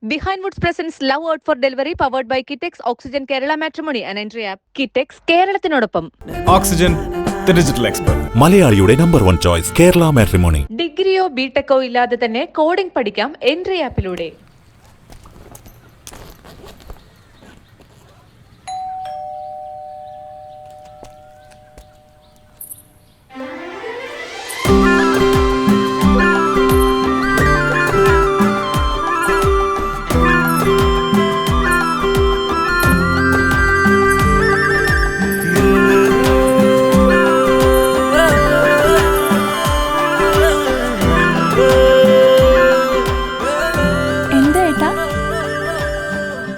Behind Woods presents Love Out for Delivery powered by Kitex, Oxygen Kerala Matrimony and Entry App. Kitex കേരളത്തിനോടൊപ്പം. Oxygen, the digital expert. മലയാളിയുടെ number 1 choice Kerala matrimony. ഡിഗ്രിയോ ബിടെക്കോ ഇല്ലാതെ തന്നെ coding പഠിക്കാം entry ആപ്പിലൂടെ.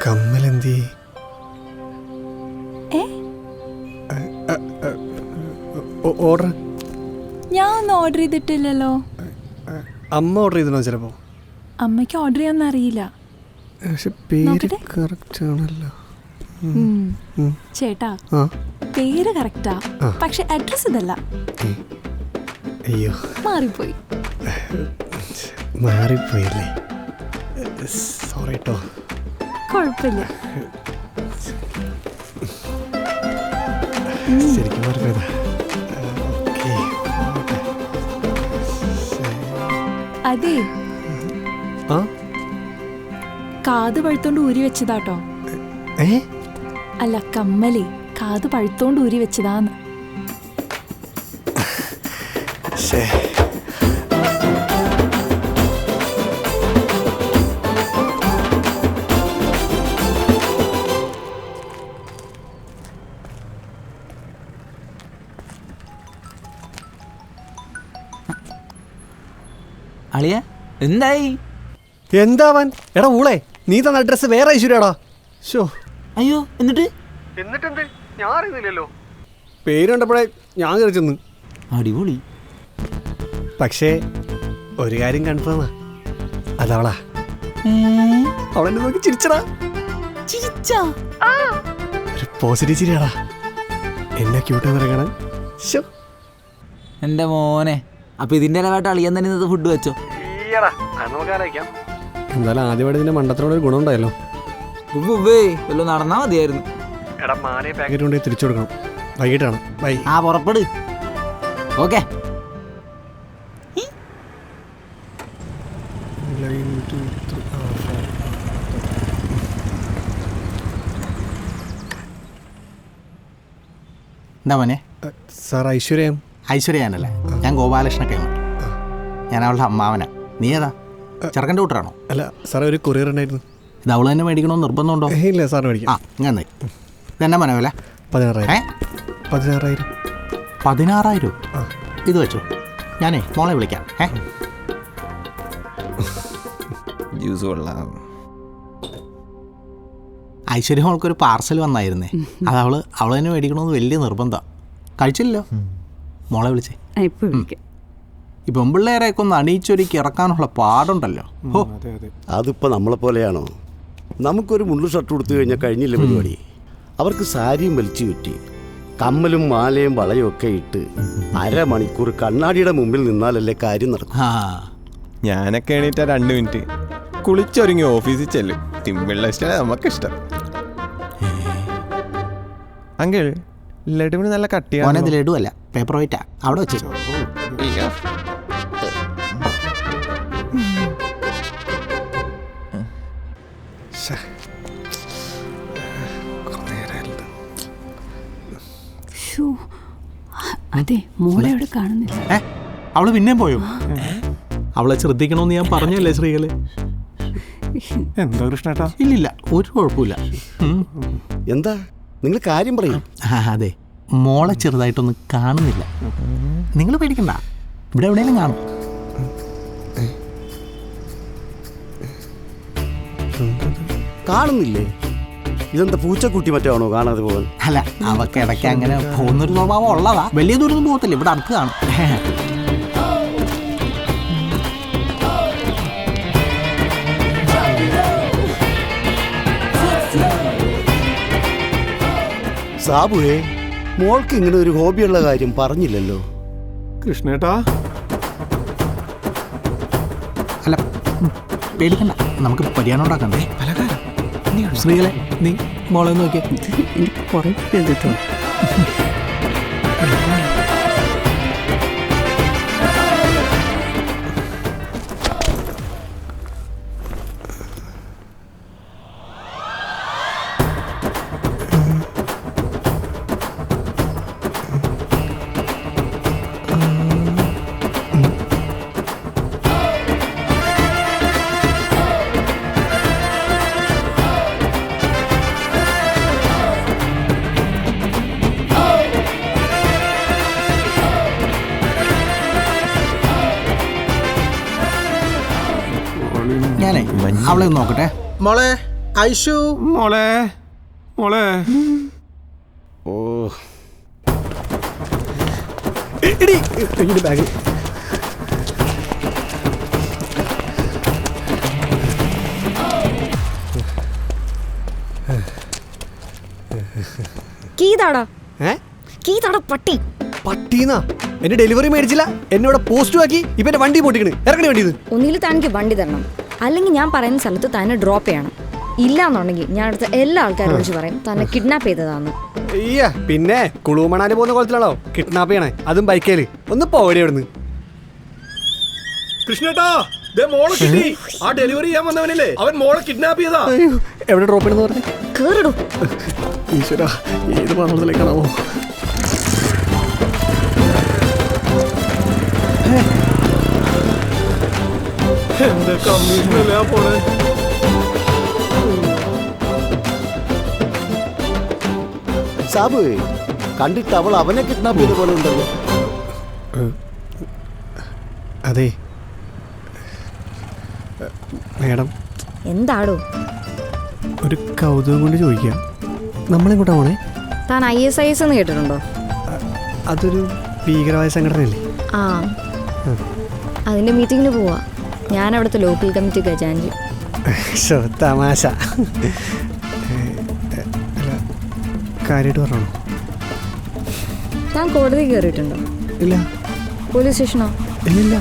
കമ്മലെന്തി order ഞാൻ ഒന്നും order ചെയ്തിട്ടില്ലല്ലോ. അമ്മ order ചെയ്തിട്ടുണ്ടോ? ചിലപ്പോ അമ്മയ്ക്ക് ഓർഡർ ചെയ്യാൻ അറിയില്ല. പക്ഷെ പേര് കറക്റ്റ് ആണല്ലോ. ചേട്ടാ പേര് കറക്റ്റാ, പക്ഷെ അഡ്രസ് ഇതല്ല. അയ്യോ മാറിപ്പോയില്ലേ? സോറി കേട്ടോ. കുഴപ്പമില്ല. ശരിക്കും മാറിപ്പോയതാ. അതെ, കാത് പഴുത്തോണ്ട് ഊരി വെച്ചതാട്ടോ. അല്ല, കമ്മലേ കാത് പഴുത്തോണ്ട് ഊരി വെച്ചതാന്ന്. അളിയ എന്തായി? എന്താവാൻ? എടാ ഊളെ, നീ തന്ന അഡ്രസ് വേറെ ഐശ്വര്യാടാ. ഷോ അയ്യോ, എന്നിട്ട് എന്നിട്ടെന്ത്? ഞാൻ അറിയുന്നില്ലല്ലോ. പേര് കണ്ടപ്പോഴേ ഞാൻ കയറി ചെന്ന്. അടിപൊളി. പക്ഷേ ഒരു കാര്യം കൺഫേമാ, അതവളാ. അവളെന്നെ നോക്കി ചിരിച്ചടാ. ഒരു പോസിറ്റീവ് ചിരിയാടാ. എന്നെ ക്യൂട്ടെന്ന് ഇറങ്ങണം. എൻ്റെ മോനെ, അപ്പൊ ഇതിന്റെ ഇലവായിട്ട് അളിയാൻ തന്നെ ഇന്നത്തെ ഫുഡ് വെച്ചോ? എന്തായാലും ആദ്യമായിട്ട് ഇതിന്റെ മണ്ടത്തിനോടൊരു ഗുണം ഉണ്ടായല്ലോ. വല്ലോ നടന്നാ മതിയായിരുന്നു. പാക്കറ്റ് കൊണ്ടുപോയി തിരിച്ചു കൊടുക്കണം. വൈകിട്ടാണ്. ബൈ. ആ പുറപ്പെട്. ഓക്കെ. എന്താ മോനെ? സാർ ഐശ്വര്യം. ഐശ്വര്യാനല്ലേ? ഞാൻ ഗോപാലകൃഷ്ണ. ഞാൻ അവളുടെ അമ്മാവനാ. നീ ഏതാ? ചെറുക്കൻ്റെ കൂട്ടറാണോ? അല്ല സാറേ, ഒരു കൊറിയർ ഉണ്ടായിരുന്നു. ഇത് അവള് തന്നെ മേടിക്കണമെന്ന് നിർബന്ധമുണ്ടോ? ഇല്ല സാറിന് മേടിക്കാം. ഇങ്ങനെ ഇതെന്നാ മോനെ വില? 16,000. 16,000? ഇത് വെച്ചോ, ഞാനേ മോളെ വിളിക്കാം. ജ്യൂസ് കൊള്ളാം. ഐശ്വര്യ മോൾക്കൊരു പാർസൽ വന്നായിരുന്നേ. അത് അവള് തന്നെ മേടിക്കണമെന്ന് വലിയ നിർബന്ധം. കഴിച്ചില്ലല്ലോ. മോളെ വിളിച്ചേ. ഈ പെമ്പിള്ളേരെയൊക്കെ ഒന്ന് അണിയിച്ചൊരുക്കി ഇറക്കാനുള്ള പാടുണ്ടല്ലോ. അതിപ്പോൾ നമ്മളെ പോലെയാണോ? നമുക്കൊരു മുള്ളു ഷർട്ട് കൊടുത്തു കഴിഞ്ഞാൽ കഴിഞ്ഞില്ല പരിപാടി. അവർക്ക് സാരിയും വലിച്ചു ചുറ്റി കമ്മലും മാലയും വളയും ഒക്കെ ഇട്ട് അരമണിക്കൂർ കണ്ണാടിയുടെ മുമ്പിൽ നിന്നാലല്ലേ കാര്യം നടക്കും. ഞാനൊക്കെ എണീറ്റാ 2 മിനിറ്റ് കുളിച്ചൊരുങ്ങി ഓഫീസിൽ ചെല്ലും. തിമ്പിള്ള ഇഷ്ടമാണ് നമുക്കിഷ്ടം. അങ്കിൾ, ലഡുവിന് നല്ല കട്ടിയാണ്. ലഡു അല്ല, പേപ്പർ വെയിറ്റാ. അവിടെ വെച്ചു. അതെ, മോളെ അവിടെ കാണുന്നില്ല. അവള് പിന്നെയും പോയോ? അവളെ ശ്രദ്ധിക്കണമെന്ന് ഞാൻ പറഞ്ഞല്ലേ ശ്രീകളെ. എന്താ കൃഷ്ണേട്ടാ? ഇല്ലില്ല, ഒരു കുഴപ്പമില്ല. എന്താ നിങ്ങൾ കാര്യം പറയും? അതെ, മോളെ ചെറുതായിട്ടൊന്നും കാണുന്നില്ല. നിങ്ങൾ പേടിക്കണ്ട, ഇവിടെ എവിടെയെങ്കിലും കാണും. കാണുന്നില്ലേ? ഇതെന്താ പൂച്ചക്കുട്ടി മറ്റാണോ കാണാതെ പോകാൻ? അല്ല, അവക്ക് ഇടയ്ക്ക് അങ്ങനെ പോകുന്നൊരു സ്വഭാവം ഉള്ളതാ. വലിയ ദൂരമൊന്നും പോകത്തില്ല, ഇവിടെ അടുത്ത് കാണും. സാബുവേ, മോൾക്ക് ഇങ്ങനെ ഒരു ഹോബിയുള്ള കാര്യം പറഞ്ഞില്ലല്ലോ. കൃഷ്ണേട്ടാ, അല്ല പേടിക്കണ്ട, നമുക്ക് പരിയാണം ഉണ്ടാക്കണ്ടേ? ശ്രീകളെ നീ മോളെ ഒന്ന് നോക്കിയേ. എനിക്ക് കുറേ കേട്ടോ. ഞാനേ അവളെ ഒന്ന് നോക്കട്ടെ. മോളെ ഐഷു. മോളെ മോളെ ഓ ബാഗ് കീതാടാ ഏ കീതാടാ പട്ടി. പട്ടീന്നാ എന്റെ ഡെലിവറി മേടിച്ചില്ല, എന്നോട് പോസ്റ്റ് ആക്കി. ഇപ്പൊ എന്റെ വണ്ടി പൊട്ടിക്കണ്. ഇറങ്ങണ വണ്ടിയത്. ഒന്നിൽ തനിക്ക് വണ്ടി തരണം, അല്ലെങ്കിൽ ഞാൻ പറയുന്ന സ്ഥലത്ത് തന്നെ ഡ്രോപ്പ് ചെയ്യണം. ഇല്ലാന്നുണ്ടെങ്കിൽ ഞാൻ അടുത്ത എല്ലാ ആൾക്കാരും വിളിച്ച് പറയും തന്നെ കിഡ്നാപ്പ് ചെയ്തതാന്ന്. അയ്യ പിന്നെ കുളുമണാലി പോകുന്ന കുളത്തിലാണോ കിഡ്നാപ്പ് ചെയ്യണേ, അതും ബൈക്കേല്. ഒന്ന് പോടി അവിടുന്ന്. കൃഷ്ണേട്ടാ, ദേ മോളെ കിട്ടി. ആ ഡെലിവറി ചെയ്യാൻ വന്നവനല്ലേ അവൻ മോളെ കിഡ്നാപ്പ് ചെയ്താ. അയ്യോ, എവിടെ ഡ്രോപ്പ് ചെയ്യണമെന്ന് പറഞ്ഞു? കേറിടൂ. ഈശ്വര, ഏത് പണത്തിലേക്കാണാവോ? എന്റെ കമ്മീഷനല്ലേ ആ പോണേ. സാബ് കണ്ടിട്ട് അവൾ അവനെ കിഡ്നാപ്പ് ചെയ്ത പോലെ ഉണ്ടല്ലോ. അതെ മേഡം, എന്താടോ? ഒരു കൗതുകം കൊണ്ട് ചോദിക്കാം, നമ്മളെങ്ങോട്ടാ പോണേ? താൻ ISIS എന്ന് കേട്ടിട്ടുണ്ടോ? അതൊരു ഭീകരമായ സംഘടനയല്ലേ? ആ, അതിന്റെ മീറ്റിങ്ങിന് പോവാ. ഞാൻ അവിടുത്തെ ലോക്കൽ കമ്മിറ്റി ഖജാൻജി. തമാശ. കാര്യമായിട്ട് പറഞ്ഞോ? താൻ കോടതി കയറിയിട്ടുണ്ടോ? ഇല്ല. പോലീസ് സ്റ്റേഷനോ? ഇല്ല.